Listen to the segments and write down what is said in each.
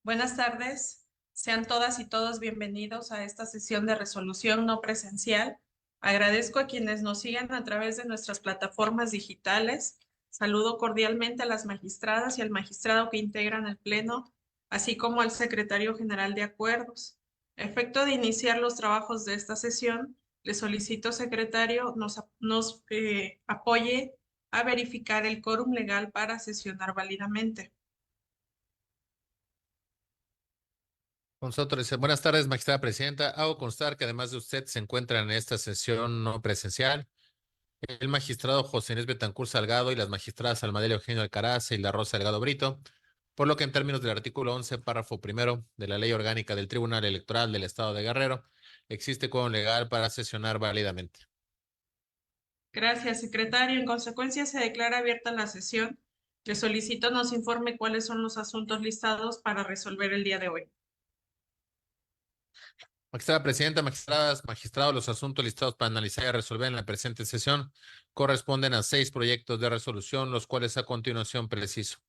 Buenas tardes. Sean todas y todos bienvenidos a esta sesión de resolución no presencial. Agradezco a quienes nos siguen a través de nuestras plataformas digitales. Saludo cordialmente a las magistradas y al magistrado que integran el Pleno, así como al secretario general de Acuerdos. A efecto de iniciar los trabajos de esta sesión, le solicito, secretario, nos apoye a verificar el quórum legal para sesionar válidamente. Buenas tardes, magistrada presidenta. Hago constar que además de usted se encuentran en esta sesión no presencial el magistrado José Inés Betancur Salgado y las magistradas Almadelia Eugenio Alcaraz y La Rosa Delgado Brito, por lo que en términos del artículo 11, párrafo primero de la Ley Orgánica del Tribunal Electoral del Estado de Guerrero, existe quórum legal para sesionar válidamente. Gracias, secretario. En consecuencia, se declara abierta la sesión. Le solicito nos informe cuáles son los asuntos listados para resolver el día de hoy. Magistrada presidenta, magistradas, magistrados, los asuntos listados para analizar y resolver en la presente sesión corresponden a 6 proyectos de resolución, los cuales a continuación preciso.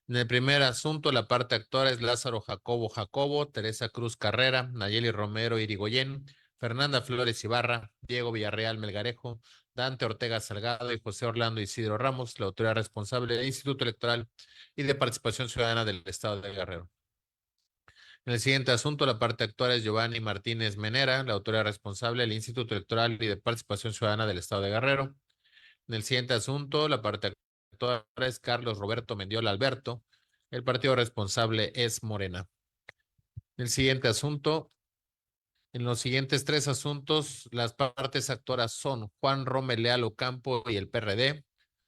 En el primer asunto, la parte actora es Lázaro Jacobo, Teresa Cruz Carrera, Nayeli Romero Irigoyen, Fernanda Flores Ibarra, Diego Villarreal Melgarejo, Dante Ortega Salgado y José Orlando Isidro Ramos, la autoridad responsable del Instituto Electoral y de Participación Ciudadana del Estado de Guerrero. En el siguiente asunto, la parte actora es Giovanni Martínez Menera, la autoridad responsable del Instituto Electoral y de Participación Ciudadana del Estado de Guerrero. En el siguiente asunto, la parte actora es Carlos Roberto Mendiola Alberto. El partido responsable es Morena. El siguiente asunto, en los siguientes 3 asuntos, las partes actoras son Juan Romel Leal Ocampo y el PRD,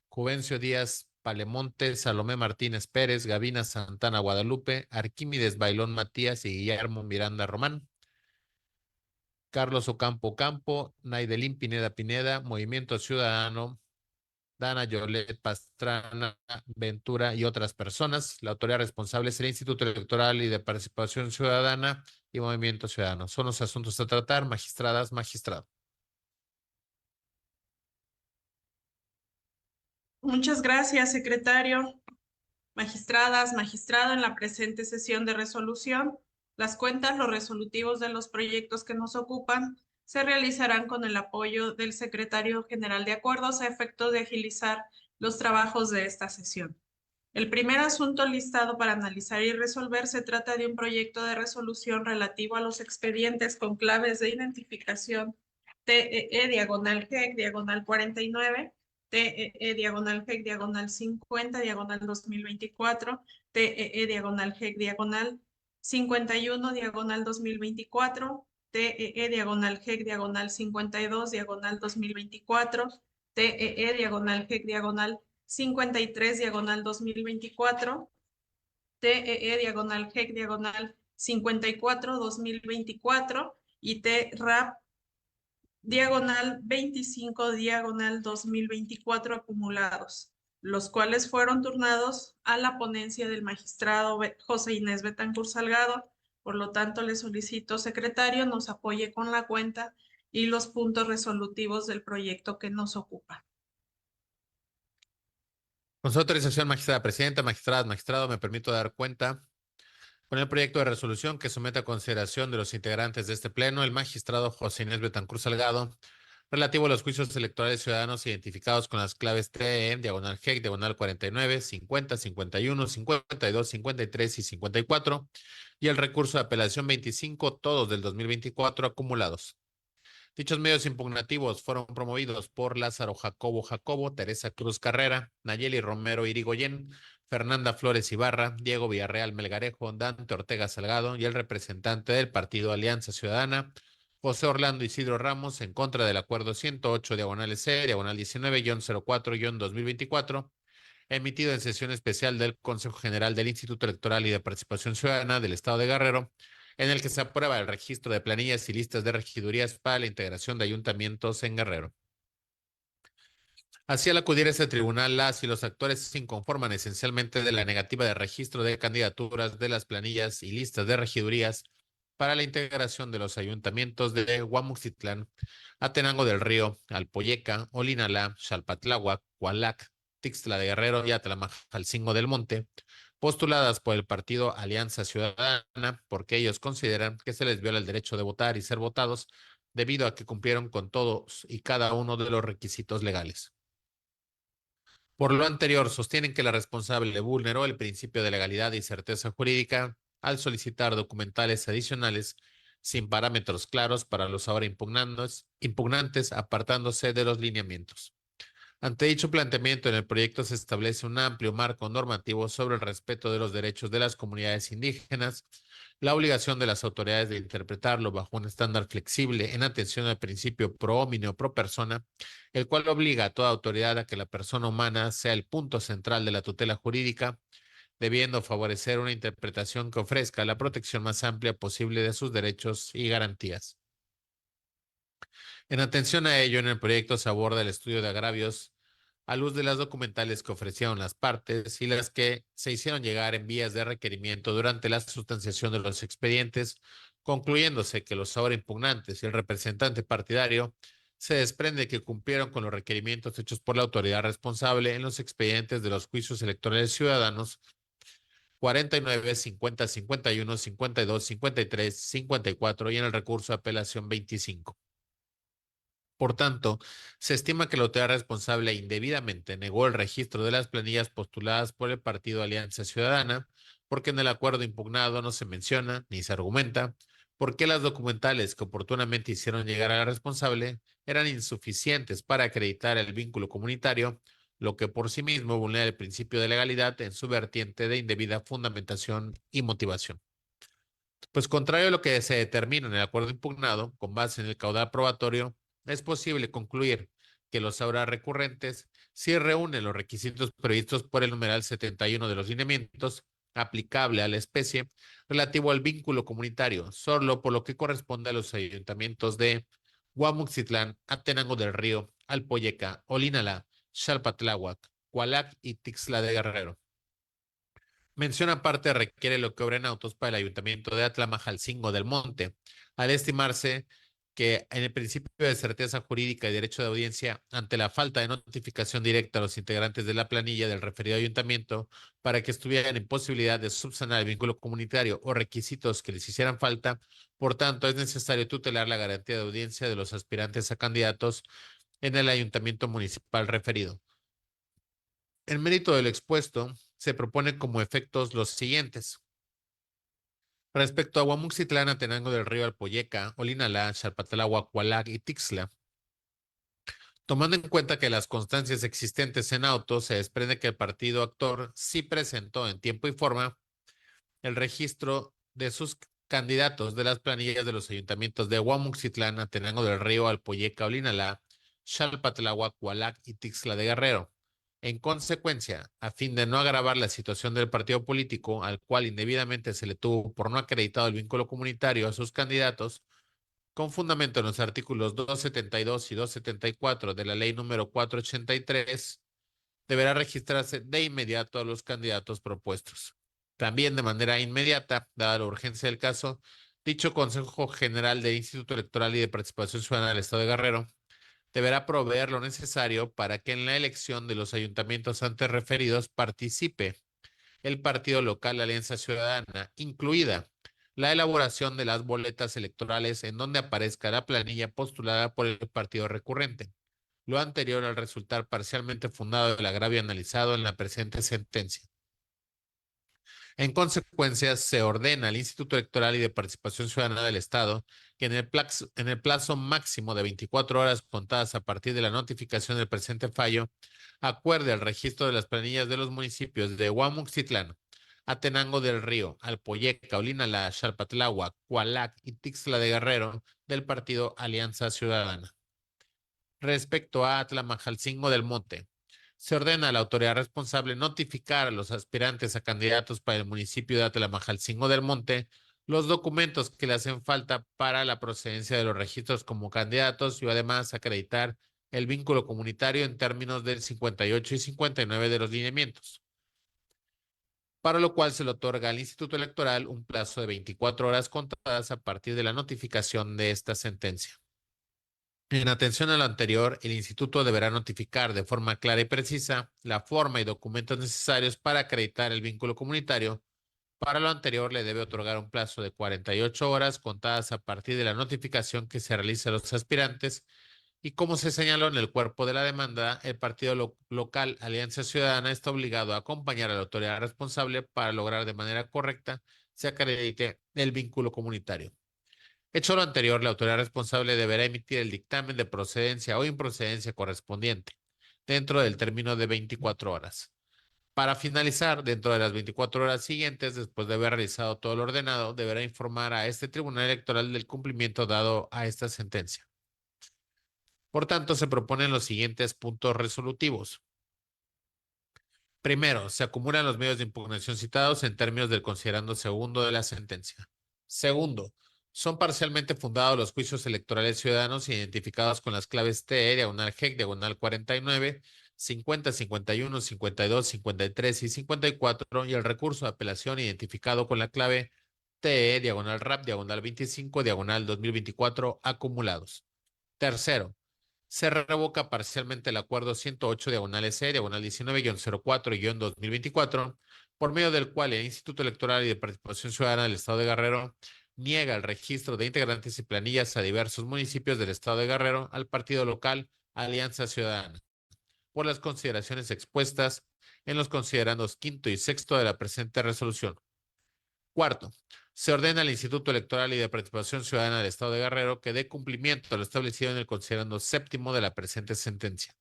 Juvencio Díaz Palemonte, Salomé Martínez Pérez, Gavina Santana Guadalupe, Arquímedes Bailón Matías y Guillermo Miranda Román. Carlos Ocampo Campo, Naidelín Pineda Pineda, Movimiento Ciudadano, Dana Yolet Pastrana Ventura y otras personas. La autoridad responsable es el Instituto Electoral y de Participación Ciudadana y Movimiento Ciudadano. Son los asuntos a tratar, magistradas, magistrado. Muchas gracias, secretario. Magistradas, magistrado, en la presente sesión de resolución, las cuentas, los resolutivos de los proyectos que nos ocupan se realizarán con el apoyo del secretario general de Acuerdos a efecto de agilizar los trabajos de esta sesión. El primer asunto listado para analizar y resolver se trata de un proyecto de resolución relativo a los expedientes con claves de identificación TEE diagonal 49, TEE diagonal 50 diagonal 2024, TEE diagonal 51 diagonal 2024, TEE diagonal 52 diagonal 2024, TEE diagonal 53 2024, TEE diagonal 54 2024 y TRAP diagonal 25 2024 acumulados, los cuales fueron turnados a la ponencia del magistrado José Inés Betancur Salgado. Por lo tanto, le solicito, secretario, nos apoye con la cuenta y los puntos resolutivos del proyecto que nos ocupa. Con su autorización, magistrada presidenta, magistradas, magistrado, me permito dar cuenta con el proyecto de resolución que somete a consideración de los integrantes de este pleno el magistrado José Inés Betancur Salgado, relativo a los juicios electorales ciudadanos identificados con las claves TE, diagonal GEC, diagonal 49, 50, 51, 52, 53 y 54, y el recurso de apelación 25, todos del 2024 acumulados. Dichos medios impugnativos fueron promovidos por Lázaro Jacobo, Teresa Cruz Carrera, Nayeli Romero Irigoyen, Fernanda Flores Ibarra, Diego Villarreal Melgarejo, Dante Ortega Salgado y el representante del partido Alianza Ciudadana, José Orlando Isidro Ramos, en contra del acuerdo 108, diagonal C, diagonal 19-04-2024, emitido en sesión especial del Consejo General del Instituto Electoral y de Participación Ciudadana del Estado de Guerrero, en el que se aprueba el registro de planillas y listas de regidurías para la integración de ayuntamientos en Guerrero. Así, al acudir a este tribunal, las y los actores se inconforman esencialmente de la negativa de registro de candidaturas de las planillas y listas de regidurías para la integración de los ayuntamientos de Guamuxitlán, Atenango del Río, Alpoyeca, Olinalá, Xalpatláhuac, Cualac, Tixtla de Guerrero y Atlamajalcingo del Monte, postuladas por el partido Alianza Ciudadana, porque ellos consideran que se les viola el derecho de votar y ser votados debido a que cumplieron con todos y cada uno de los requisitos legales. Por lo anterior, sostienen que la responsable vulneró el principio de legalidad y certeza jurídica al solicitar documentales adicionales sin parámetros claros para los ahora impugnantes, apartándose de los lineamientos. Ante dicho planteamiento, en el proyecto se establece un amplio marco normativo sobre el respeto de los derechos de las comunidades indígenas, la obligación de las autoridades de interpretarlo bajo un estándar flexible en atención al principio pro homine o pro persona, el cual obliga a toda autoridad a que la persona humana sea el punto central de la tutela jurídica, debiendo favorecer una interpretación que ofrezca la protección más amplia posible de sus derechos y garantías. En atención a ello, en el proyecto se aborda el estudio de agravios a luz de las documentales que ofrecieron las partes y las que se hicieron llegar en vías de requerimiento durante la sustanciación de los expedientes, concluyéndose que los ahora impugnantes y el representante partidario se desprende que cumplieron con los requerimientos hechos por la autoridad responsable en los expedientes de los juicios electorales ciudadanos 49, 50, 51, 52, 53, 54 y en el recurso de apelación 25. Por tanto, se estima que la autoridad responsable indebidamente negó el registro de las planillas postuladas por el partido Alianza Ciudadana, porque en el acuerdo impugnado no se menciona ni se argumenta por qué las documentales que oportunamente hicieron llegar a la responsable eran insuficientes para acreditar el vínculo comunitario, lo que por sí mismo vulnera el principio de legalidad en su vertiente de indebida fundamentación y motivación. Pues contrario a lo que se determina en el acuerdo impugnado, con base en el caudal probatorio, es posible concluir que los ahora recurrentes sí reúnen los requisitos previstos por el numeral 71 de los lineamientos aplicable a la especie relativo al vínculo comunitario, solo por lo que corresponde a los ayuntamientos de Guamuxitlán, Atenango del Río, Alpoyeca, Olinalá, Xalpatláhuac, Cualac y Tixla de Guerrero. Mención aparte requiere lo que obra en autos para el Ayuntamiento de Atlamajalcingo del Monte, al estimarse que en el principio de certeza jurídica y derecho de audiencia, ante la falta de notificación directa a los integrantes de la planilla del referido ayuntamiento para que estuvieran en posibilidad de subsanar el vínculo comunitario o requisitos que les hicieran falta, por tanto, es necesario tutelar la garantía de audiencia de los aspirantes a candidatos en el ayuntamiento municipal referido. En mérito de lo expuesto, se propone como efectos los siguientes. Respecto a Guamuxitlán, Atenango del Río, Alpoyeca, Olinalá, Xalpatláhuac, Cualac y Tixla, tomando en cuenta que las constancias existentes en autos se desprende que el partido actor sí presentó en tiempo y forma el registro de sus candidatos de las planillas de los ayuntamientos de Guamuxitlán, Atenango del Río, Alpoyeca, Olinalá, Xalpatláhuac, Cualac y Tixla de Guerrero. En consecuencia, a fin de no agravar la situación del partido político al cual indebidamente se le tuvo por no acreditado el vínculo comunitario a sus candidatos, con fundamento en los artículos 272 y 274 de la ley número 483, deberá registrarse de inmediato a los candidatos propuestos. También de manera inmediata, dada la urgencia del caso, dicho Consejo General del Instituto Electoral y de Participación Ciudadana del Estado de Guerrero deberá proveer lo necesario para que en la elección de los ayuntamientos antes referidos participe el partido local Alianza Ciudadana, incluida la elaboración de las boletas electorales en donde aparezca la planilla postulada por el partido recurrente, lo anterior al resultar parcialmente fundado el agravio analizado en la presente sentencia. En consecuencia, se ordena al Instituto Electoral y de Participación Ciudadana del Estado que en el plazo máximo de 24 horas contadas a partir de la notificación del presente fallo, acuerde el registro de las planillas de los municipios de Guamuxitlán, Atenango del Río, Alpoyeca, Olinalá, Xalpatláhuac, Cualac y Tixla de Guerrero del partido Alianza Ciudadana. Respecto a Atlamajalcingo del Monte, se ordena a la autoridad responsable notificar a los aspirantes a candidatos para el municipio de Atlamajalcingo del Monte los documentos que le hacen falta para la procedencia de los registros como candidatos y además acreditar el vínculo comunitario en términos del 58 y 59 de los lineamientos, para lo cual se le otorga al Instituto Electoral un plazo de 24 horas contadas a partir de la notificación de esta sentencia. En atención a lo anterior, el instituto deberá notificar de forma clara y precisa la forma y documentos necesarios para acreditar el vínculo comunitario. Para lo anterior, le debe otorgar un plazo de 48 horas contadas a partir de la notificación que se realice a los aspirantes y como se señaló en el cuerpo de la demanda, el partido local Alianza Ciudadana está obligado a acompañar a la autoridad responsable para lograr de manera correcta se acredite el vínculo comunitario. Hecho lo anterior, la autoridad responsable deberá emitir el dictamen de procedencia o improcedencia correspondiente dentro del término de 24 horas. Para finalizar, dentro de las 24 horas siguientes, después de haber realizado todo lo ordenado, deberá informar a este tribunal electoral del cumplimiento dado a esta sentencia. Por tanto, se proponen los siguientes puntos resolutivos. Primero, se acumulan los medios de impugnación citados en términos del considerando segundo de la sentencia. Segundo, son parcialmente fundados los juicios electorales ciudadanos identificados con las claves TE, diagonal GEC, diagonal 49, 50, 51, 52, 53 y 54 y el recurso de apelación identificado con la clave TE, diagonal RAP, diagonal 25, diagonal 2024 acumulados. Tercero, se revoca parcialmente el acuerdo 108 diagonal C, diagonal 19-04-2024, por medio del cual el Instituto Electoral y de Participación Ciudadana del Estado de Guerrero niega el registro de integrantes y planillas a diversos municipios del Estado de Guerrero al partido local Alianza Ciudadana, por las consideraciones expuestas en los considerandos quinto y sexto de la presente resolución. Cuarto, se ordena al Instituto Electoral y de Participación Ciudadana del Estado de Guerrero que dé cumplimiento a lo establecido en el considerando séptimo de la presente sentencia.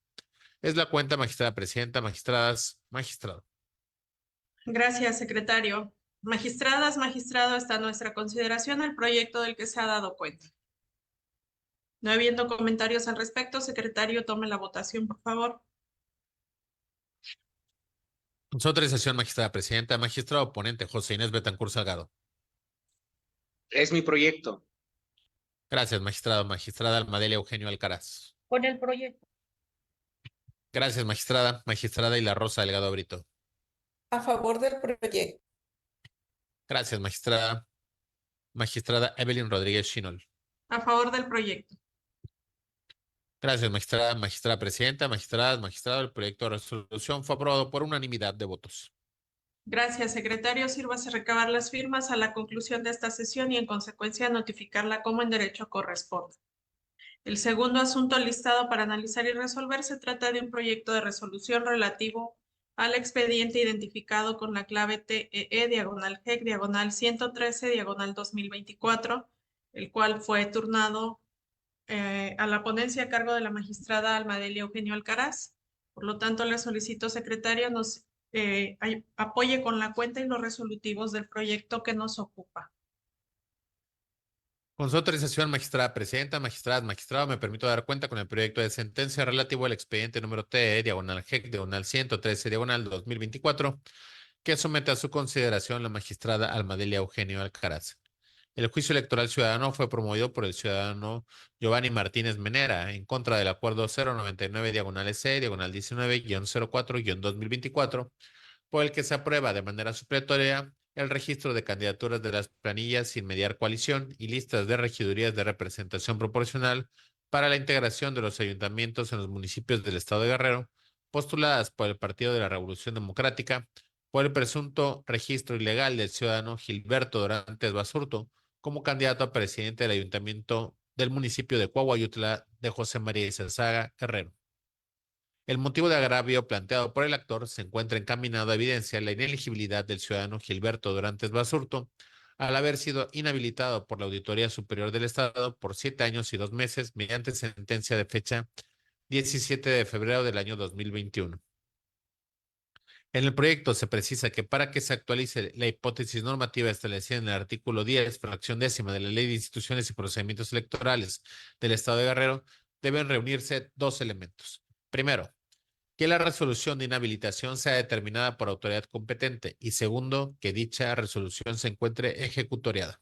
Es la cuenta, magistrada presidenta, magistradas, magistrado. Gracias, secretario. Magistradas, magistrado, está a nuestra consideración el proyecto del que se ha dado cuenta. No habiendo comentarios al respecto, secretario, tome la votación, por favor. Con su autorización, magistrada presidenta, magistrado ponente José Inés Betancur Salgado. Es mi proyecto. Gracias, magistrado. Magistrada Almadelia Eugenio Alcaraz. Con el proyecto. Gracias, magistrada. Magistrada Hilar Rosa Delgado Brito. A favor del proyecto. Gracias, magistrada. Magistrada Evelyn Rodríguez Chinol. A favor del proyecto. Gracias, magistrada. Magistrada presidenta, magistradas, magistrado. El proyecto de resolución fue aprobado por unanimidad de votos. Gracias, secretario. Sírvase recabar las firmas a la conclusión de esta sesión y en consecuencia notificarla como en derecho corresponde. El segundo asunto listado para analizar y resolver se trata de un proyecto de resolución relativo al expediente identificado con la clave TEE, diagonal GEC, diagonal 113, diagonal 2024, el cual fue turnado a la ponencia a cargo de la magistrada Almadelia Eugenio Alcaraz. Por lo tanto, le solicito, secretaria, nos apoye con la cuenta y los resolutivos del proyecto que nos ocupa. Con su autorización, magistrada presidenta, magistradas, magistrado, me permito dar cuenta con el proyecto de sentencia relativo al expediente número TE, diagonal GEC, diagonal 113, diagonal 2024, que somete a su consideración la magistrada Almadelia Eugenio Alcaraz. El juicio electoral ciudadano fue promovido por el ciudadano Giovanni Martínez Menera en contra del acuerdo 099, diagonal C, diagonal 19-04-2024, por el que se aprueba de manera supletoria el registro de candidaturas de las planillas sin mediar coalición y listas de regidurías de representación proporcional para la integración de los ayuntamientos en los municipios del Estado de Guerrero, postuladas por el Partido de la Revolución Democrática, por el presunto registro ilegal del ciudadano Gilberto Dorantes Basurto como candidato a presidente del ayuntamiento del municipio de Coahuayutla de José María Izazaga Herrero. El motivo de agravio planteado por el actor se encuentra encaminado a evidenciar la ineligibilidad del ciudadano Gilberto Dorantes Basurto al haber sido inhabilitado por la Auditoría Superior del Estado por 7 años y 2 meses mediante sentencia de fecha 17 de febrero del año 2021. En el proyecto se precisa que para que se actualice la hipótesis normativa establecida en el artículo 10, fracción décima de la Ley de Instituciones y Procedimientos Electorales del Estado de Guerrero, deben reunirse dos elementos. Primero, que la resolución de inhabilitación sea determinada por autoridad competente y segundo, que dicha resolución se encuentre ejecutoriada.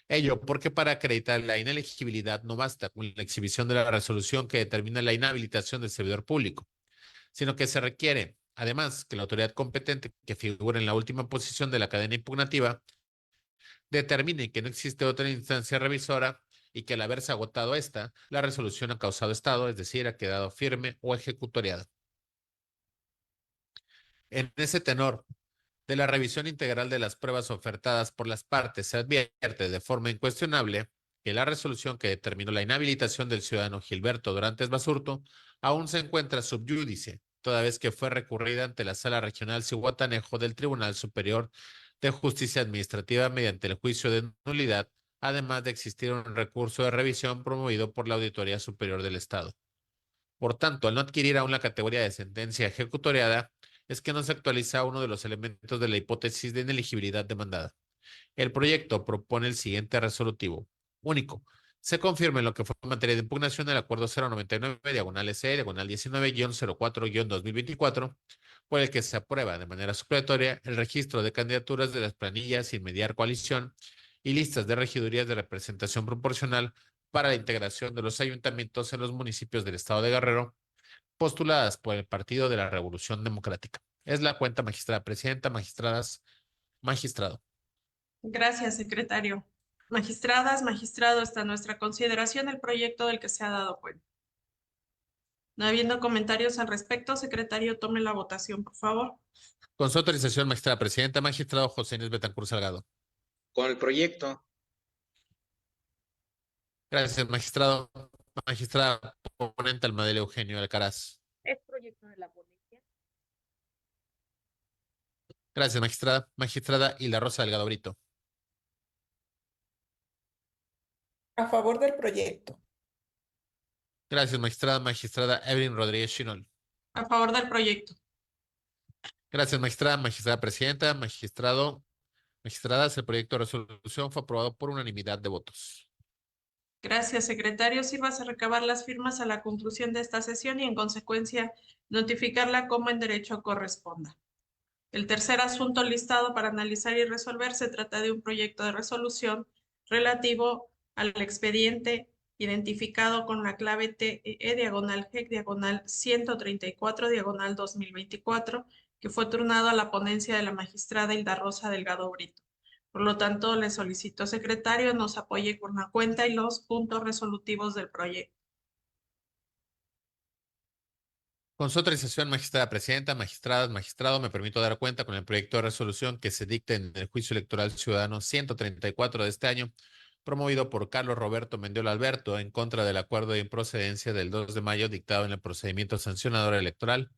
Ello porque para acreditar la inelegibilidad no basta con la exhibición de la resolución que determina la inhabilitación del servidor público, sino que se requiere, además, que la autoridad competente que figura en la última posición de la cadena impugnativa determine que no existe otra instancia revisora y que al haberse agotado esta, la resolución ha causado estado, es decir, ha quedado firme o ejecutoriada. En ese tenor, de la revisión integral de las pruebas ofertadas por las partes, se advierte de forma incuestionable que la resolución que determinó la inhabilitación del ciudadano Gilberto Dorantes Basurto aún se encuentra sub iudice, toda vez que fue recurrida ante la Sala Regional Zihuatanejo del Tribunal Superior de Justicia Administrativa mediante el juicio de nulidad, además de existir un recurso de revisión promovido por la Auditoría Superior del Estado. Por tanto, al no adquirir aún la categoría de sentencia ejecutoriada, es que no se actualiza uno de los elementos de la hipótesis de ineligibilidad demandada. El proyecto propone el siguiente resolutivo. Único. Se confirma en lo que fue en materia de impugnación del acuerdo 099, diagonal EC, diagonal 19-04-2024, por el que se aprueba de manera supletoria el registro de candidaturas de las planillas sin mediar coalición y listas de regidurías de representación proporcional para la integración de los ayuntamientos en los municipios del estado de Guerrero, postuladas por el Partido de la Revolución Democrática. Es la cuenta, magistrada presidenta, magistradas, magistrado. Gracias, secretario. Magistradas, magistrado, está a nuestra consideración el proyecto del que se ha dado cuenta. No habiendo comentarios al respecto, secretario, tome la votación, por favor. Con su autorización, magistrada presidenta, magistrado José Inés Betancur Salgado. Con el proyecto. Gracias, magistrado. Magistrada ponente Almadel Eugenio Alcaraz. Es proyecto de la ponencia. Gracias, magistrada. Magistrada Hilda Rosa Delgado Brito. A favor del proyecto. Gracias, magistrada. Magistrada Evelyn Rodríguez Chinol. A favor del proyecto. Gracias, magistrada. Magistrada presidenta, magistrado, magistradas, el proyecto de resolución fue aprobado por unanimidad de votos. Gracias, secretario. Sírvase a recabar las firmas a la conclusión de esta sesión y, en consecuencia, notificarla como en derecho corresponda. El tercer asunto listado para analizar y resolver se trata de un proyecto de resolución relativo al expediente identificado con la clave TEE/GEC/134/2024, que fue turnado a la ponencia de la magistrada Hilda Rosa Delgado Brito. Por lo tanto, le solicito, secretario, nos apoye con la cuenta y los puntos resolutivos del proyecto. Con su autorización, magistrada presidenta, magistradas, magistrado, me permito dar cuenta con el proyecto de resolución que se dicta en el Juicio Electoral Ciudadano 134 de este año, promovido por Carlos Roberto Mendiola Alberto en contra del acuerdo de improcedencia del 2 de mayo dictado en el procedimiento sancionador electoral,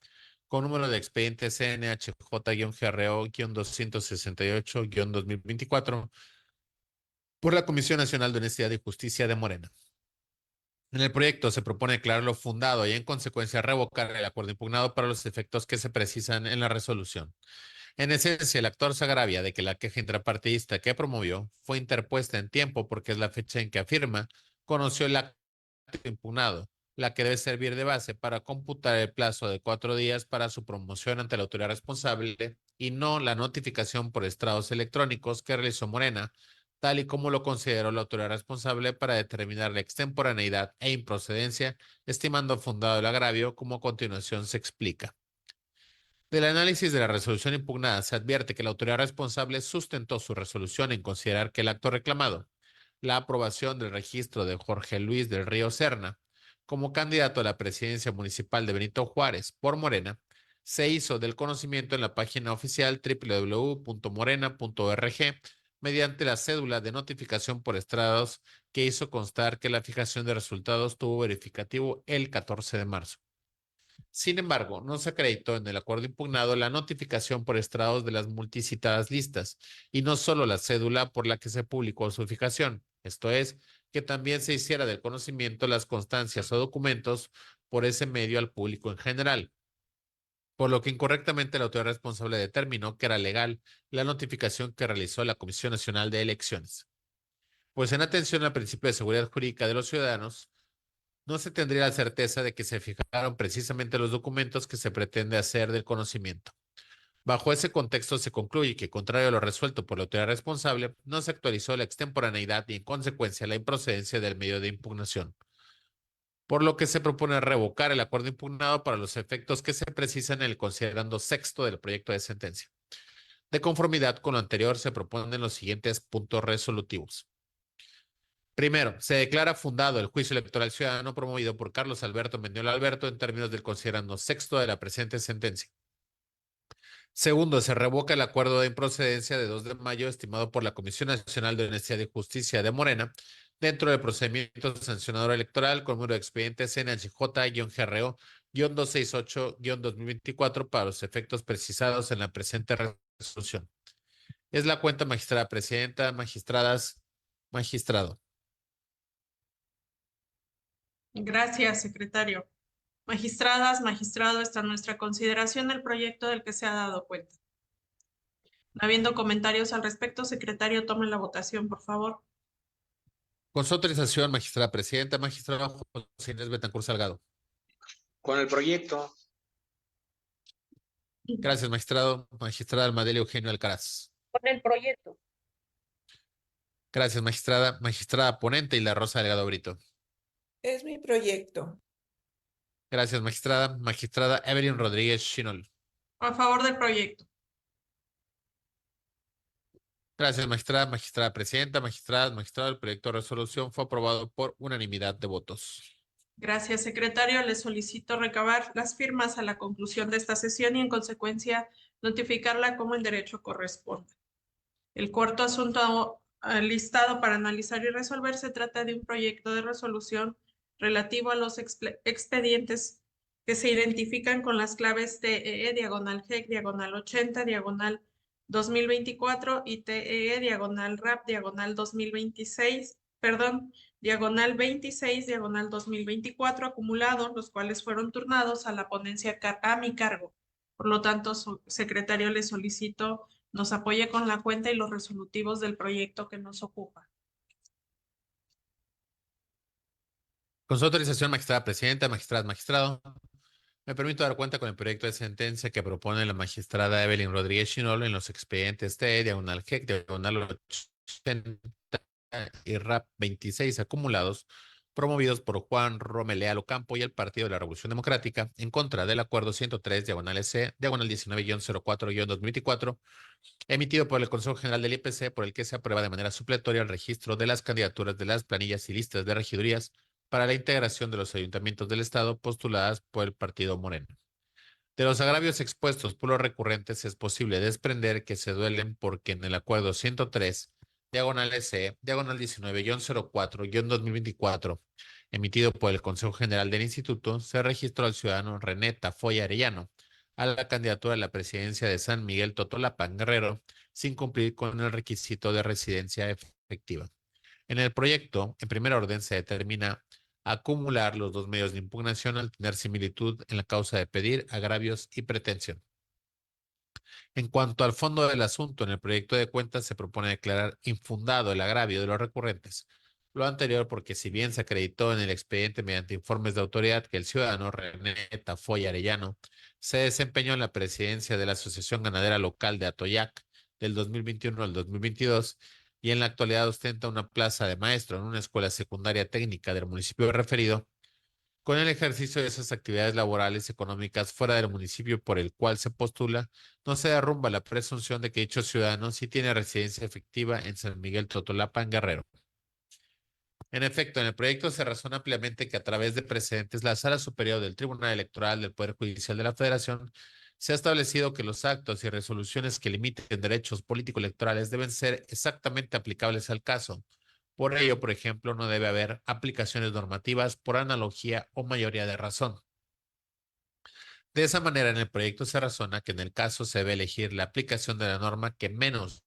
con número de expediente CNHJ-GRO-268-2024 por la Comisión Nacional de Honestidad y Justicia de Morena. En el proyecto se propone declararlo fundado y, en consecuencia, revocar el acuerdo impugnado para los efectos que se precisan en la resolución. En esencia, el actor se agravia de que la queja intrapartidista que promovió fue interpuesta en tiempo porque es la fecha en que afirma conoció el acto impugnado, la que debe servir de base para computar el plazo de 4 días para su promoción ante la autoridad responsable y no la notificación por estrados electrónicos que realizó Morena, tal y como lo consideró la autoridad responsable para determinar la extemporaneidad e improcedencia, estimando fundado el agravio, como a continuación se explica. Del análisis de la resolución impugnada se advierte que la autoridad responsable sustentó su resolución en considerar que el acto reclamado, la aprobación del registro de Jorge Luis del Río Serna como candidato a la presidencia municipal de Benito Juárez por Morena, se hizo del conocimiento en la página oficial www.morena.org mediante la cédula de notificación por estrados que hizo constar que la fijación de resultados tuvo verificativo el 14 de marzo. Sin embargo, no se acreditó en el acuerdo impugnado la notificación por estrados de las multicitadas listas y no solo la cédula por la que se publicó su fijación, esto es, que también se hiciera del conocimiento las constancias o documentos por ese medio al público en general, por lo que incorrectamente la autoridad responsable determinó que era legal la notificación que realizó la Comisión Nacional de Elecciones. Pues en atención al principio de seguridad jurídica de los ciudadanos, no se tendría la certeza de que se fijaron precisamente los documentos que se pretende hacer del conocimiento. Bajo ese contexto se concluye que, contrario a lo resuelto por la autoridad responsable, no se actualizó la extemporaneidad y, en consecuencia, la improcedencia del medio de impugnación, por lo que se propone revocar el acuerdo impugnado para los efectos que se precisan en el considerando sexto del proyecto de sentencia. De conformidad con lo anterior, se proponen los siguientes puntos resolutivos. Primero, se declara fundado el juicio electoral ciudadano promovido por Carlos Alberto Mendiola Alberto en términos del considerando sexto de la presente sentencia. Segundo, se revoca el acuerdo de improcedencia de 2 de mayo estimado por la Comisión Nacional de Honestidad y Justicia de Morena dentro del procedimiento sancionador electoral con número de expediente CNHJ-GRO-268-2024 para los efectos precisados en la presente resolución. Es la cuenta magistrada presidenta, magistradas, magistrado. Gracias, secretario. Magistradas, magistrado, está en nuestra consideración el proyecto del que se ha dado cuenta. No habiendo comentarios al respecto, secretario, tome la votación, por favor. Con su autorización, magistrada presidenta, magistrado José Inés Betancur Salgado. Con el proyecto. Gracias, magistrado. Magistrada Almadelia Eugenio Alcaraz. Con el proyecto. Gracias, magistrada. Magistrada ponente y la Rosa Delgado Brito. Es mi proyecto. Gracias, magistrada. Magistrada Evelyn Rodríguez Chinol. A favor del proyecto. Gracias, magistrada. Magistrada presidenta, magistradas, magistrado. El proyecto de resolución fue aprobado por unanimidad de votos. Gracias, secretario. Le solicito recabar las firmas a la conclusión de esta sesión y, en consecuencia, notificarla como en derecho corresponde. El cuarto asunto listado para analizar y resolver se trata de un proyecto de resolución relativo a los expedientes que se identifican con las claves TEE/GEC/80 2024 y TEE/RAP 2026, perdón, /26 2024 acumulados, los cuales fueron turnados a la ponencia a mi cargo. Por lo tanto, su secretario, le solicito nos apoye con la cuenta y los resolutivos del proyecto que nos ocupa. Con su autorización, magistrada presidenta, magistradas, magistrado, me permito dar cuenta con el proyecto de sentencia que propone la magistrada Evelyn Rodríguez Chinol en los expedientes TE/GEC 80 y RAP 26 acumulados, promovidos por Juan Romelea Ocampo y el Partido de la Revolución Democrática en contra del acuerdo 103/EC 19-04-2024 emitido por el Consejo General del IPC, por el que se aprueba de manera supletoria el registro de las candidaturas de las planillas y listas de regidurías para la integración de los ayuntamientos del Estado postuladas por el Partido Moreno. De los agravios expuestos por los recurrentes es posible desprender que se duelen porque en el acuerdo 103/EC 19-04-2024 emitido por el Consejo General del Instituto se registró al ciudadano René Tafoya Arellano a la candidatura a la presidencia de San Miguel Totolapan Guerrero sin cumplir con el requisito de residencia efectiva. En el proyecto, en primer orden, se determina acumular los dos medios de impugnación al tener similitud en la causa de pedir, agravios y pretensión. En cuanto al fondo del asunto, en el proyecto de cuentas se propone declarar infundado el agravio de los recurrentes. Lo anterior porque si bien se acreditó en el expediente mediante informes de autoridad que el ciudadano René Tafoya Arellano se desempeñó en la presidencia de la Asociación Ganadera Local de Atoyac del 2021 al 2022 y en la actualidad ostenta una plaza de maestro en una escuela secundaria técnica del municipio referido, con el ejercicio de esas actividades laborales y económicas fuera del municipio por el cual se postula, no se derrumba la presunción de que dicho ciudadano sí tiene residencia efectiva en San Miguel Totolapan Guerrero. En efecto, en el proyecto se razona ampliamente que a través de precedentes la Sala Superior del Tribunal Electoral del Poder Judicial de la Federación se ha establecido que los actos y resoluciones que limiten derechos político-electorales deben ser exactamente aplicables al caso. Por ello, por ejemplo, no debe haber aplicaciones normativas por analogía o mayoría de razón. De esa manera, en el proyecto se razona que en el caso se debe elegir la aplicación de la norma que menos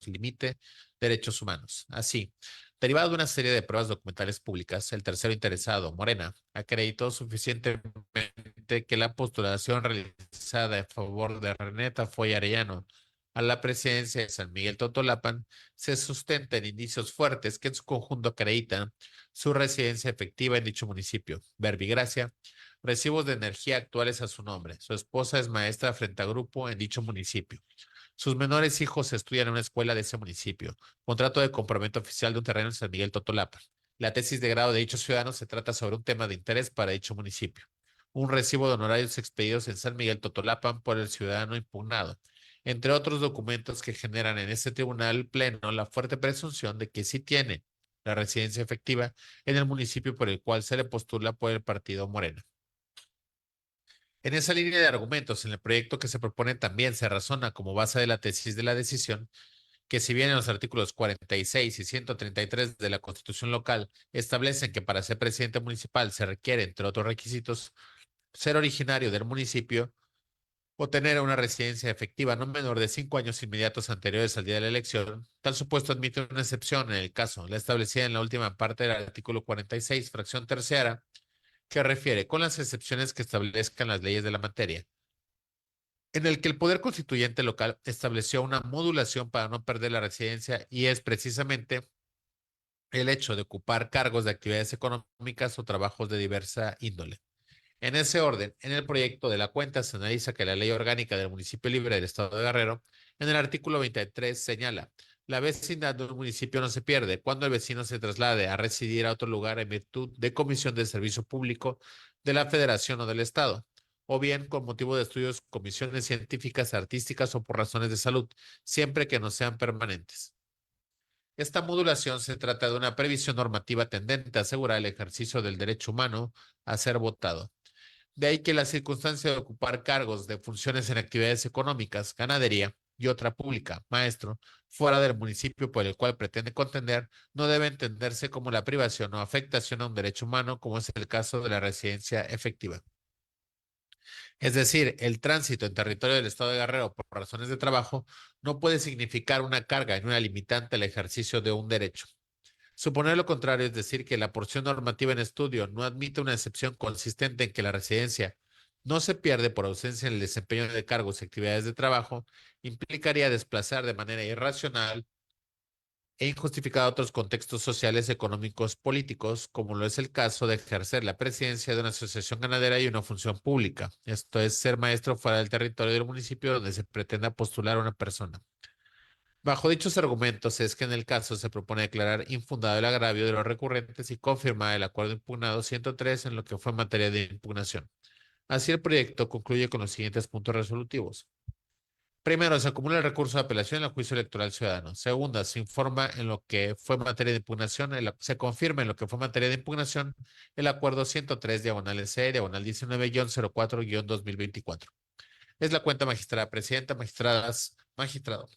limite derechos humanos. Así, derivado de una serie de pruebas documentales públicas, el tercero interesado, Morena, acreditó suficientemente que la postulación realizada en favor de René Tafoya Arellano a la presidencia de San Miguel Totolapan se sustenta en indicios fuertes que en su conjunto acreditan su residencia efectiva en dicho municipio. Verbigracia, recibos de energía actuales a su nombre. Su esposa es maestra frente a grupo en dicho municipio. Sus menores hijos estudian en una escuela de ese municipio. Contrato de compraventa oficial de un terreno en San Miguel Totolapan. La tesis de grado de dichos ciudadanos se trata sobre un tema de interés para dicho municipio. Un recibo de honorarios expedidos en San Miguel Totolapan por el ciudadano impugnado. Entre otros documentos que generan en este tribunal pleno la fuerte presunción de que sí tiene la residencia efectiva en el municipio por el cual se le postula por el partido Morena. En esa línea de argumentos, en el proyecto que se propone también se razona como base de la tesis de la decisión que si bien en los artículos 46 y 133 de la Constitución local establecen que para ser presidente municipal se requiere, entre otros requisitos, ser originario del municipio o tener una residencia efectiva no menor de 5 años inmediatos anteriores al día de la elección, tal supuesto admite una excepción en el caso, la establecida en la última parte del artículo 46, fracción tercera, que refiere con las excepciones que establezcan las leyes de la materia, en el que el Poder Constituyente local estableció una modulación para no perder la residencia y es precisamente el hecho de ocupar cargos de actividades económicas o trabajos de diversa índole. En ese orden, en el proyecto de la cuenta se analiza que la Ley Orgánica del Municipio Libre del Estado de Guerrero, en el artículo 23, señala: la vecindad de un municipio no se pierde cuando el vecino se traslade a residir a otro lugar en virtud de comisión de servicio público de la Federación o del Estado, o bien con motivo de estudios, comisiones científicas, artísticas o por razones de salud, siempre que no sean permanentes. Esta modulación se trata de una previsión normativa tendente a asegurar el ejercicio del derecho humano a ser votado. De ahí que la circunstancia de ocupar cargos de funciones en actividades económicas, ganadería y otra pública, maestro, fuera del municipio por el cual pretende contender, no debe entenderse como la privación o afectación a un derecho humano, como es el caso de la residencia efectiva. Es decir, el tránsito en territorio del Estado de Guerrero por razones de trabajo no puede significar una carga ni una limitante al ejercicio de un derecho. Suponer lo contrario, es decir, que la porción normativa en estudio no admite una excepción consistente en que la residencia no se pierde por ausencia en el desempeño de cargos y actividades de trabajo, implicaría desplazar de manera irracional e injustificada otros contextos sociales, económicos, políticos, como lo es el caso de ejercer la presidencia de una asociación ganadera y una función pública. Esto es ser maestro fuera del territorio del municipio donde se pretenda postular a una persona. Bajo dichos argumentos es que en el caso se propone declarar infundado el agravio de los recurrentes y confirmar el acuerdo impugnado 103 en lo que fue materia de impugnación. Así el proyecto concluye con los siguientes puntos resolutivos. Primero, se acumula el recurso de apelación en el juicio electoral ciudadano. Segunda, se informa en lo que fue materia de impugnación, se confirma en lo que fue materia de impugnación el acuerdo 103 diagonal C, diagonal 19-04-2024. Es la cuenta magistrada presidenta, magistradas, magistrado.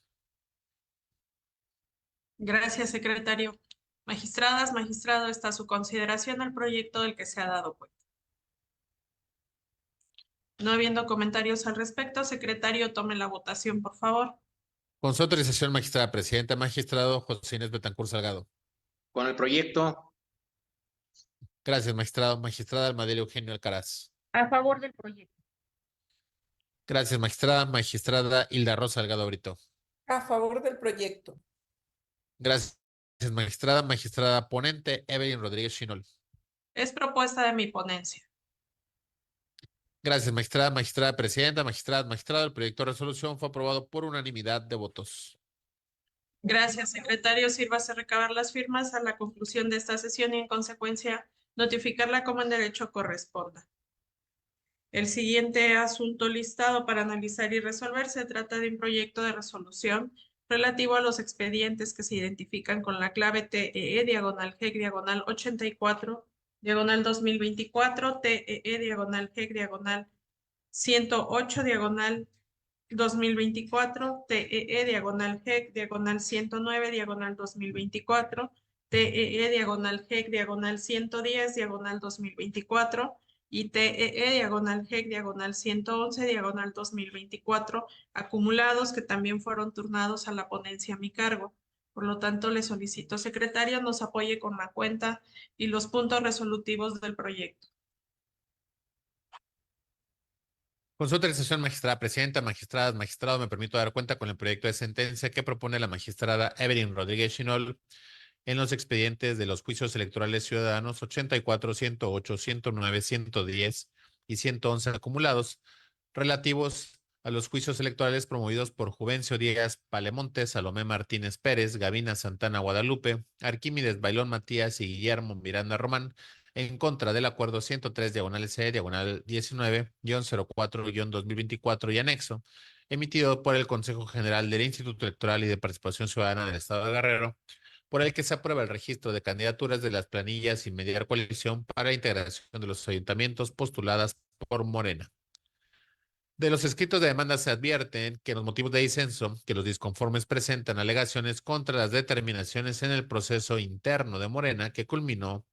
Gracias, secretario. Magistradas, magistrado, está a su consideración el proyecto del que se ha dado cuenta. No habiendo comentarios al respecto, secretario, tome la votación, por favor. Con su autorización, magistrada presidenta, magistrado José Inés Betancur Salgado. Con el proyecto, Gracias, magistrado. Magistrada Almadelia Eugenio Alcaraz. A favor del proyecto. Gracias, magistrada. Magistrada Hilda Rosa Salgado Brito. A favor del proyecto. Gracias, magistrada. Magistrada ponente Evelyn Rodríguez Chinol. Es propuesta de mi ponencia. Gracias, magistrada. Magistrada presidenta, magistrada, magistrado. El proyecto de resolución fue aprobado por unanimidad de votos. Gracias, secretario. Sírvase recabar las firmas a la conclusión de esta sesión y, en consecuencia, notificarla como en derecho corresponda. El siguiente asunto listado para analizar y resolver se trata de un proyecto de resolución relativo a los expedientes que se identifican con la clave TEE diagonal GEC diagonal 84 diagonal 2024 TEE diagonal GEC diagonal 108 diagonal 2024 TEE diagonal GEC diagonal 109 diagonal 2024 TEE diagonal GEC diagonal 110 diagonal 2024 y TEE diagonal GEC diagonal 111 diagonal 2024 acumulados que también fueron turnados a la ponencia a mi cargo. Por lo tanto, le solicito, secretario, nos apoye con la cuenta y los puntos resolutivos del proyecto. Con su autorización, magistrada presidenta, magistradas, magistrado, me permito dar cuenta con el proyecto de sentencia que propone la magistrada Evelyn Rodríguez Chinol en los expedientes de los juicios electorales ciudadanos 84, 108, 109, 110 y 111 acumulados relativos a los juicios electorales promovidos por Juvencio Díaz Palemonte, Salomé Martínez Pérez, Gavina Santana Guadalupe, Arquímedes Bailón Matías y Guillermo Miranda Román en contra del acuerdo 103 diagonal C diagonal 19-04-2024 y anexo emitido por el Consejo General del Instituto Electoral y de Participación Ciudadana del Estado de Guerrero por el que se aprueba el registro de candidaturas de las planillas sin mediar coalición para la integración de los ayuntamientos postuladas por Morena. De los escritos de demanda se advierten que en los motivos de disenso que los disconformes presentan alegaciones contra las determinaciones en el proceso interno de Morena que culminó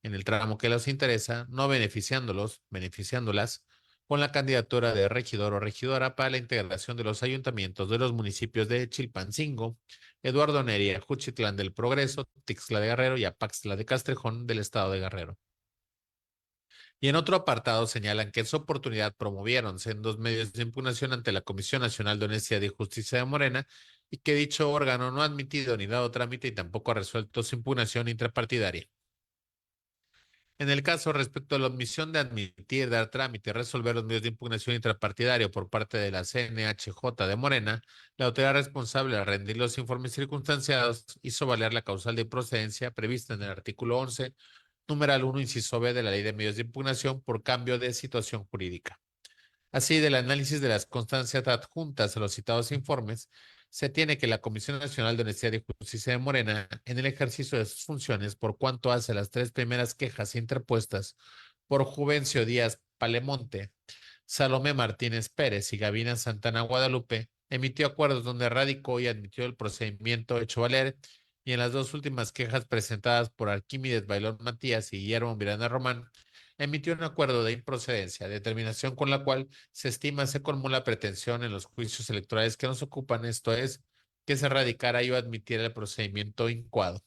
en el tramo que los interesa, no beneficiándolas con la candidatura de regidor o regidora para la integración de los ayuntamientos de los municipios de Chilpancingo, Eduardo Neria, Juchitlán del Progreso, Tixla de Guerrero y Apaxtla de Castrejón del estado de Guerrero. Y en otro apartado señalan que en su oportunidad promovieron sendos medios de impugnación ante la Comisión Nacional de Honestidad y Justicia de Morena y que dicho órgano no ha admitido ni dado trámite y tampoco ha resuelto su impugnación intrapartidaria. En el caso respecto a la omisión de admitir, dar trámite y resolver los medios de impugnación intrapartidario por parte de la CNHJ de Morena, la autoridad responsable al rendir los informes circunstanciados hizo valer la causal de improcedencia prevista en el artículo 11, numeral 1, inciso B de la Ley de Medios de Impugnación por cambio de situación jurídica. Así, del análisis de las constancias adjuntas a los citados informes, se tiene que la Comisión Nacional de Honestidad y Justicia de Morena, en el ejercicio de sus funciones, por cuanto hace las tres primeras quejas interpuestas por Juvencio Díaz Palemonte, Salomé Martínez Pérez y Gavina Santana Guadalupe, emitió acuerdos donde radicó y admitió el procedimiento hecho valer, y en las dos últimas quejas presentadas por Arquímedes Bailón Matías y Guillermo Miranda Román, emitió un acuerdo de improcedencia, determinación con la cual se estima se colmó la pretensión en los juicios electorales que nos ocupan, esto es, que se radicara y o admitiera el procedimiento incoado.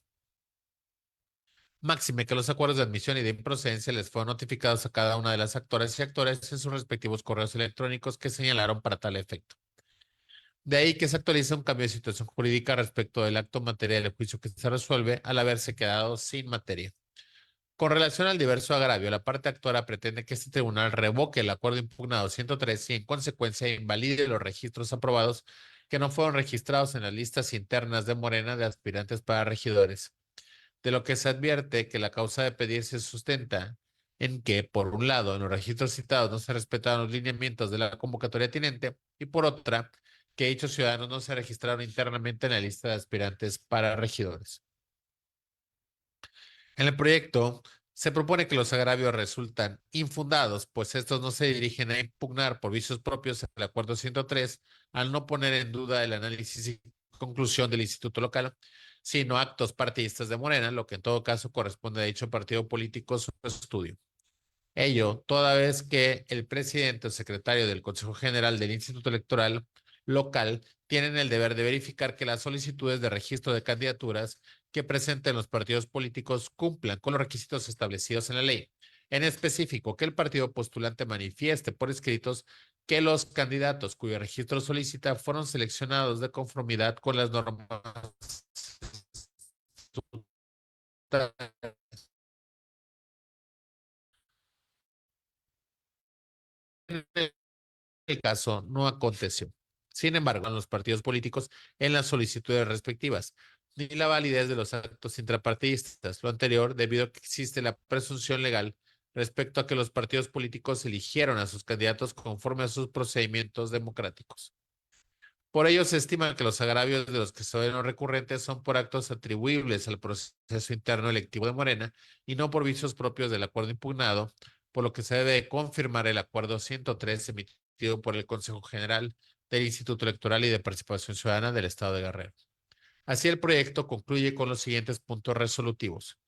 Máxime que los acuerdos de admisión y de improcedencia les fueron notificados a cada una de las actoras y actores en sus respectivos correos electrónicos que señalaron para tal efecto. De ahí que se actualiza un cambio de situación jurídica respecto del acto material del juicio que se resuelve al haberse quedado sin materia. Con relación al diverso agravio, la parte actora pretende que este tribunal revoque el acuerdo impugnado 103 y en consecuencia invalide los registros aprobados que no fueron registrados en las listas internas de Morena de aspirantes para regidores. De lo que se advierte que la causa de pedir se sustenta en que, por un lado, en los registros citados no se respetaron los lineamientos de la convocatoria tinente y por otra, que dichos ciudadanos no se registraron internamente en la lista de aspirantes para regidores. En el proyecto se propone que los agravios resultan infundados, pues estos no se dirigen a impugnar por vicios propios el acuerdo 103 al no poner en duda el análisis y conclusión del instituto local, sino actos partidistas de Morena, lo que en todo caso corresponde a dicho partido político su estudio. Ello, toda vez que el presidente o secretario del Consejo General del Instituto Electoral local tienen el deber de verificar que las solicitudes de registro de candidaturas que presenten los partidos políticos cumplan con los requisitos establecidos en la ley. En específico, que el partido postulante manifieste por escritos que los candidatos cuyo registro solicita fueron seleccionados de conformidad con las normas el caso no aconteció. Sin embargo, en los partidos políticos en las solicitudes respectivas, ni la validez de los actos intrapartidistas. Lo anterior, debido a que existe la presunción legal respecto a que los partidos políticos eligieron a sus candidatos conforme a sus procedimientos democráticos. Por ello, se estima que los agravios de los que se ven recurrentes son por actos atribuibles al proceso interno electivo de Morena y no por vicios propios del acuerdo impugnado, por lo que se debe confirmar el acuerdo 103 emitido por el Consejo General del Instituto Electoral y de Participación Ciudadana del Estado de Guerrero. Así, el proyecto concluye con los siguientes puntos resolutivos.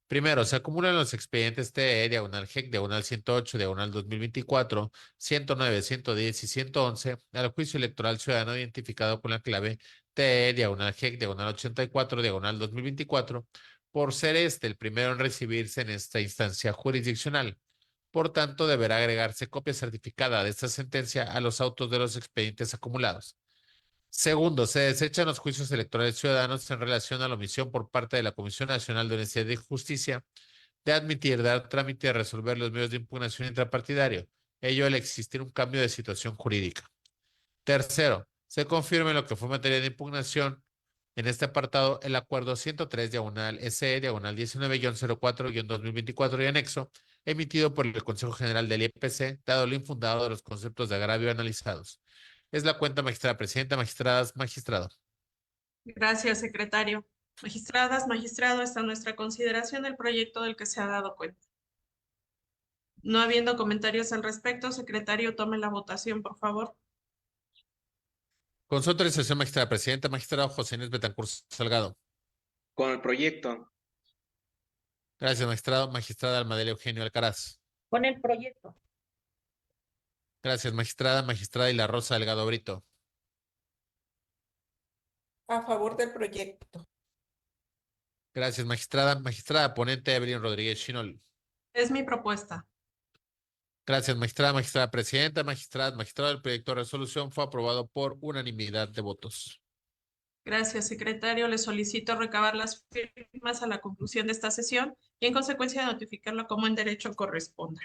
Primero, se acumulan los expedientes TE, diagonal GEC, diagonal 108, diagonal 2024, 109, 110 y 111 al juicio electoral ciudadano identificado con la clave TE, diagonal GEC, diagonal 84, diagonal 2024, por ser este el primero en recibirse en esta instancia jurisdiccional. Por tanto, deberá agregarse copia certificada de esta sentencia a los autos de los expedientes acumulados. Segundo, se desechan los juicios electorales ciudadanos en relación a la omisión por parte de la Comisión Nacional de Honestidad y Justicia de admitir, dar trámite y resolver los medios de impugnación intrapartidario, ello al existir un cambio de situación jurídica. Tercero, se confirma en lo que fue materia de impugnación en este apartado el acuerdo 103 diagonal SE diagonal 19-04-2024 y anexo emitido por el Consejo General del IEPC, dado lo infundado de los conceptos de agravio analizados. Es la cuenta magistrada, presidenta, magistradas, magistrado. Gracias, secretario. Magistradas, magistrado, está a nuestra consideración el proyecto del que se ha dado cuenta. No habiendo comentarios al respecto, secretario, tome la votación, por favor. Con su autorización, magistrada presidenta, magistrado José Inés Betancourt Salgado. con el proyecto, Gracias, magistrado. Magistrada Almadelia Eugenio Alcaraz. Con el proyecto. Gracias, magistrada. Magistrada y la Rosa Delgado Brito. A favor del proyecto. Gracias, magistrada. Magistrada ponente Evelyn Rodríguez Chinol. Es mi propuesta. Gracias, magistrada. Magistrada presidenta, magistrado. El proyecto de resolución fue aprobado por unanimidad de votos. Gracias, secretario. Le solicito recabar las firmas a la conclusión de esta sesión y en consecuencia notificarlo como en derecho corresponda.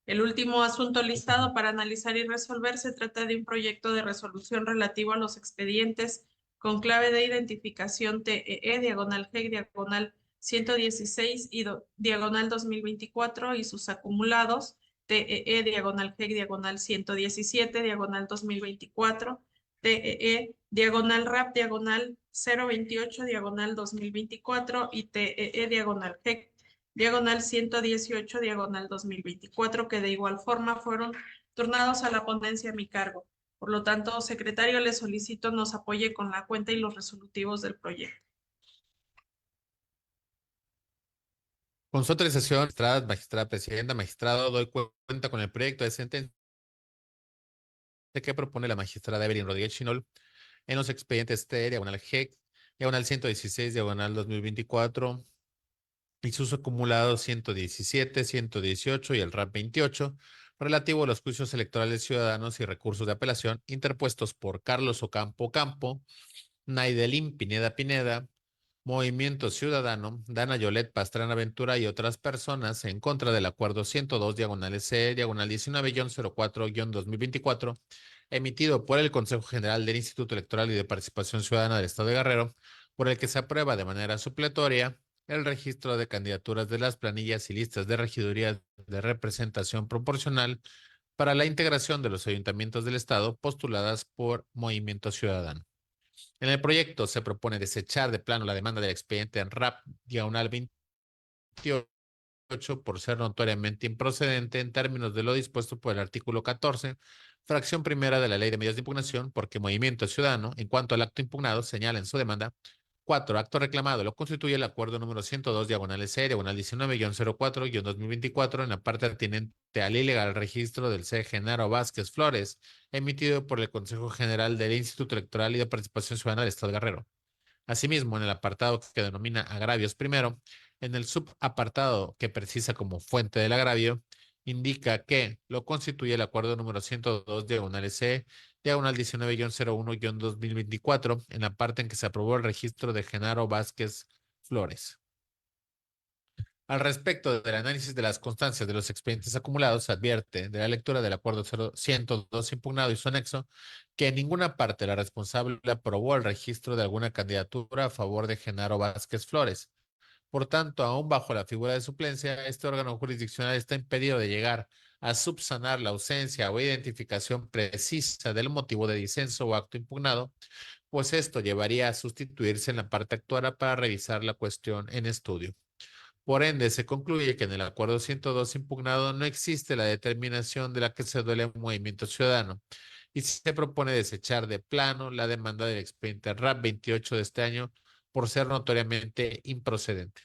El último asunto listado para analizar y resolver se trata de un proyecto de resolución relativo a los expedientes con clave de identificación TEE, diagonal G, diagonal 116 y diagonal 2024 y sus acumulados TEE, diagonal G, diagonal 117, diagonal 2024, TEE, diagonal RAP, diagonal 028, diagonal 2024 y TEE, diagonal G, diagonal 118, diagonal 2024, que de igual forma fueron turnados a la ponencia a mi cargo. Por lo tanto, secretario, le solicito nos apoye con la cuenta y los resolutivos del proyecto. Con su autorización, magistrada presidenta, magistrado, doy cuenta con el proyecto de sentencia que propone la magistrada Evelyn Rodríguez Chinol en los expedientes T, diagonal G, diagonal 116, diagonal 2024 y sus acumulados 117, 118 y el RAP 28, relativo a los juicios electorales ciudadanos y recursos de apelación interpuestos por Carlos Ocampo Campo, Naidelín Pineda Pineda, Movimiento Ciudadano, Dana Yolet Pastrana Ventura y otras personas en contra del acuerdo 102, diagonal C, diagonal 19-04-2024, emitido por el Consejo General del Instituto Electoral y de Participación Ciudadana del Estado de Guerrero, por el que se aprueba de manera supletoria el registro de candidaturas de las planillas y listas de regidurías de representación proporcional para la integración de los ayuntamientos del Estado postuladas por Movimiento Ciudadano. En el proyecto se propone desechar de plano la demanda del expediente en RAP diagonal 28 por ser notoriamente improcedente en términos de lo dispuesto por el artículo 14, fracción primera de la Ley de Medios de Impugnación, porque Movimiento Ciudadano, en cuanto al acto impugnado, señala en su demanda 4. Acto reclamado lo constituye el acuerdo número 102, diagonal C, diagonal 19-04-2024, en la parte atinente al ilegal registro del C. Genaro Vázquez Flores, emitido por el Consejo General del Instituto Electoral y de Participación Ciudadana del Estado de Guerrero. Asimismo, en el apartado que denomina agravios primero, en el subapartado que precisa como fuente del agravio, indica que lo constituye el acuerdo número 102, diagonal C, diagonal 19-01-2024, en la parte en que se aprobó el registro de Genaro Vázquez Flores. Al respecto del análisis de las constancias de los expedientes acumulados, se advierte de la lectura del acuerdo 102 impugnado y su anexo que en ninguna parte la responsable aprobó el registro de alguna candidatura a favor de Genaro Vázquez Flores. Por tanto, aún bajo la figura de suplencia, este órgano jurisdiccional está impedido de llegar a subsanar la ausencia o identificación precisa del motivo de disenso o acto impugnado, pues esto llevaría a sustituirse en la parte actuada para revisar la cuestión en estudio. Por ende, se concluye que en el acuerdo 102 impugnado no existe la determinación de la que se duele el Movimiento Ciudadano y se propone desechar de plano la demanda del expediente RAP 28 de este año por ser notoriamente improcedente.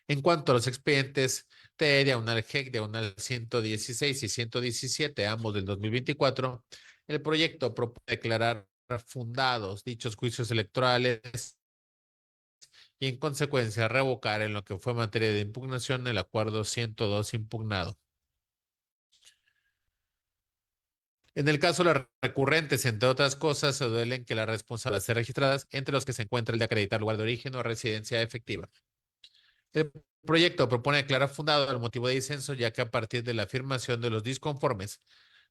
En cuanto a los expedientes T, diagonal G, diagonal 116 y 117, ambos del 2024, el proyecto propone declarar fundados dichos juicios electorales y en consecuencia revocar en lo que fue materia de impugnación el acuerdo 102 impugnado. En el caso de las recurrentes, entre otras cosas, se duelen que las responsables sean registradas, entre los que se encuentra el de acreditar lugar de origen o residencia efectiva. El proyecto propone declarar fundado el motivo de disenso, ya que a partir de la afirmación de los disconformes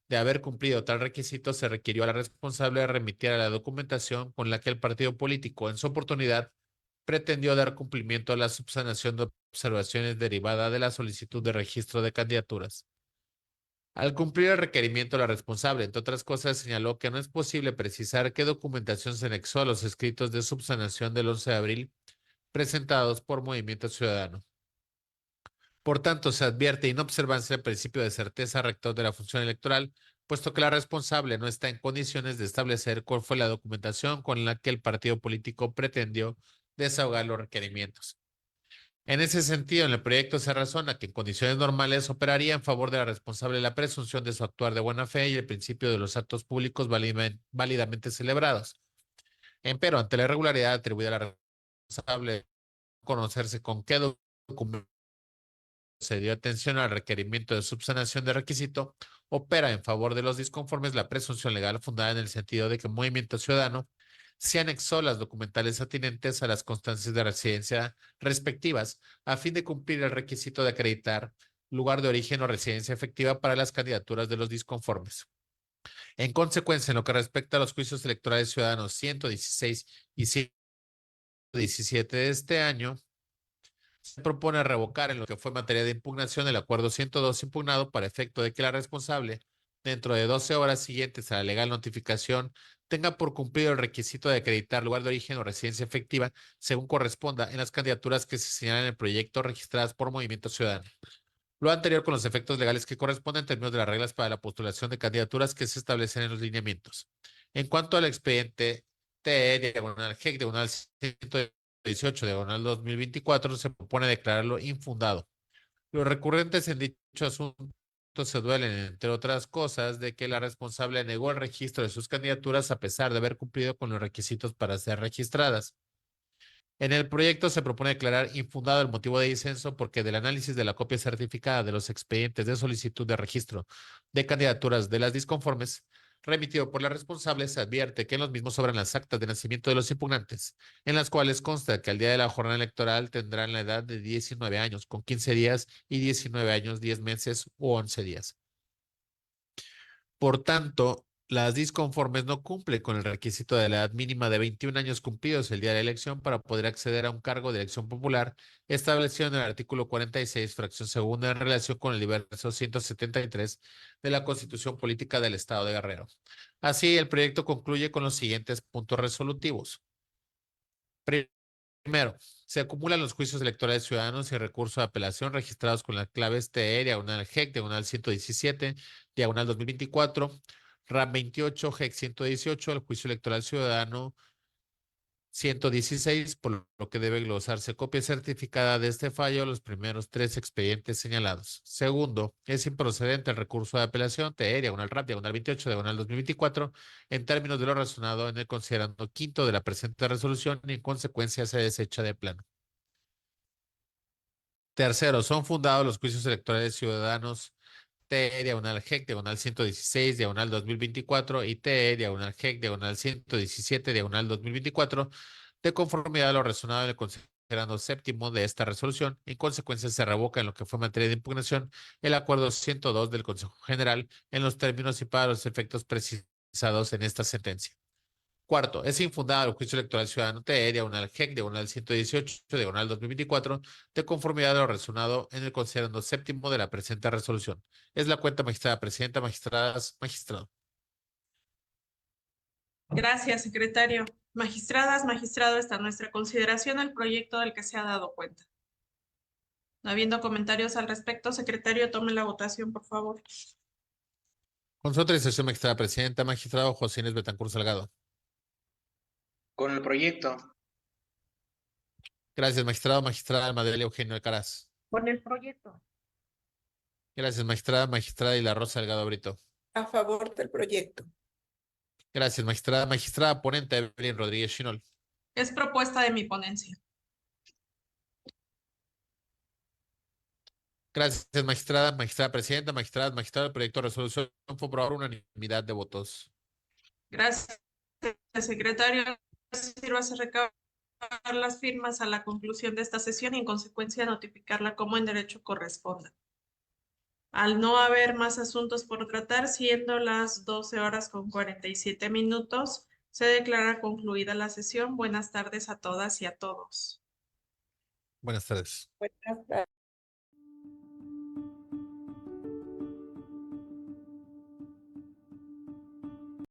de haber cumplido tal requisito, se requirió a la responsable de remitir a la documentación con la que el partido político, en su oportunidad, pretendió dar cumplimiento a la subsanación de observaciones derivada de la solicitud de registro de candidaturas. Al cumplir el requerimiento, la responsable, entre otras cosas, señaló que no es posible precisar qué documentación se anexó a los escritos de subsanación del 11 de abril presentados por Movimiento Ciudadano. Por tanto, se advierte inobservancia del principio de certeza rector de la función electoral, puesto que la responsable no está en condiciones de establecer cuál fue la documentación con la que el partido político pretendió desahogar los requerimientos. En ese sentido, en el proyecto se razona que en condiciones normales operaría en favor de la responsable la presunción de su actuar de buena fe y el principio de los actos públicos válidamente celebrados. Empero, ante la irregularidad atribuida a la responsable, conocerse con qué documento se dio atención al requerimiento de subsanación de requisito, opera en favor de los disconformes la presunción legal fundada en el sentido de que el Movimiento Ciudadano se anexó las documentales atinentes a las constancias de residencia respectivas a fin de cumplir el requisito de acreditar lugar de origen o residencia efectiva para las candidaturas de los disconformes. En consecuencia, en lo que respecta a los juicios electorales ciudadanos 116 y 117 de este año, se propone revocar en lo que fue materia de impugnación el acuerdo 102 impugnado para efecto de que la responsable, dentro de 12 horas siguientes a la legal notificación, tenga por cumplido el requisito de acreditar lugar de origen o residencia efectiva según corresponda en las candidaturas que se señalan en el proyecto registradas por Movimiento Ciudadano. Lo anterior con los efectos legales que corresponden en términos de las reglas para la postulación de candidaturas que se establecen en los lineamientos. En cuanto al expediente TE/GEC diagonal 118/2024, se propone declararlo infundado. Los recurrentes en dicho asunto se duelen, entre otras cosas, de que la responsable negó el registro de sus candidaturas a pesar de haber cumplido con los requisitos para ser registradas. En el proyecto se propone declarar infundado el motivo de disenso porque del análisis de la copia certificada de los expedientes de solicitud de registro de candidaturas de las disconformes remitido por la responsable se advierte que en los mismos sobran las actas de nacimiento de los impugnantes, en las cuales consta que al día de la jornada electoral tendrán la edad de 19 años, con 15 días y 19 años, 10 meses u 11 días. Por tanto, las disconformes no cumplen con el requisito de la edad mínima de 21 años cumplidos el día de la elección para poder acceder a un cargo de elección popular establecido en el artículo 46, fracción segunda, en relación con el diverso 173 de la Constitución Política del Estado de Guerrero. Así, el proyecto concluye con los siguientes puntos resolutivos. Primero, se acumulan los juicios electorales ciudadanos y recursos de apelación registrados con las claves TE/GEC, diagonal 117, diagonal 2024, RAM 28, GEC 118, el juicio electoral ciudadano 116, por lo que debe glosarse copia certificada de este fallo los primeros 3 expedientes señalados. Segundo, es improcedente el recurso de apelación TE/RAP, diagonal 28, diagonal 2024, en términos de lo razonado en el considerando quinto de la presente resolución y en consecuencia se desecha de plano. Tercero, son fundados los juicios electorales ciudadanos TE/GEC, diagonal 116, diagonal 2024 y TE/GEC, diagonal 117, diagonal 2024, de conformidad a lo razonado en el considerando séptimo de esta resolución. En consecuencia, se revoca en lo que fue materia de impugnación el acuerdo 102 del Consejo General en los términos y para los efectos precisados en esta sentencia. Cuarto, es infundado el juicio electoral ciudadano TE/GEC, diagonal 118, diagonal 2024, de conformidad a lo razonado en el considerando séptimo de la presente resolución. Es la cuenta, magistrada presidenta, magistradas, magistrado. Gracias, secretario. Magistradas, magistrado, está en nuestra consideración el proyecto del que se ha dado cuenta. No habiendo comentarios al respecto, secretario, tome la votación, por favor. Con su autorización, magistrada presidenta, magistrado José Inés Betancur Salgado. Con el proyecto. Gracias, magistrado, magistrada Almadelia Eugenio Alcaraz. Con el proyecto. Gracias, magistrada, magistrada y la Rosa Delgado Brito. A favor del proyecto. Gracias, magistrada, magistrada ponente Evelyn Rodríguez Chinol. Es propuesta de mi ponencia. Gracias, magistrada, magistrada presidenta, magistradas, magistrado. El proyecto de resolución fue aprobado por unanimidad de votos. Gracias, secretario. Sírvase recabar las firmas a la conclusión de esta sesión y en consecuencia notificarla como en derecho corresponda. Al no haber más asuntos por tratar, siendo las 12:47, se declara concluida la sesión. Buenas tardes a todas y a todos. Buenas tardes. Buenas tardes.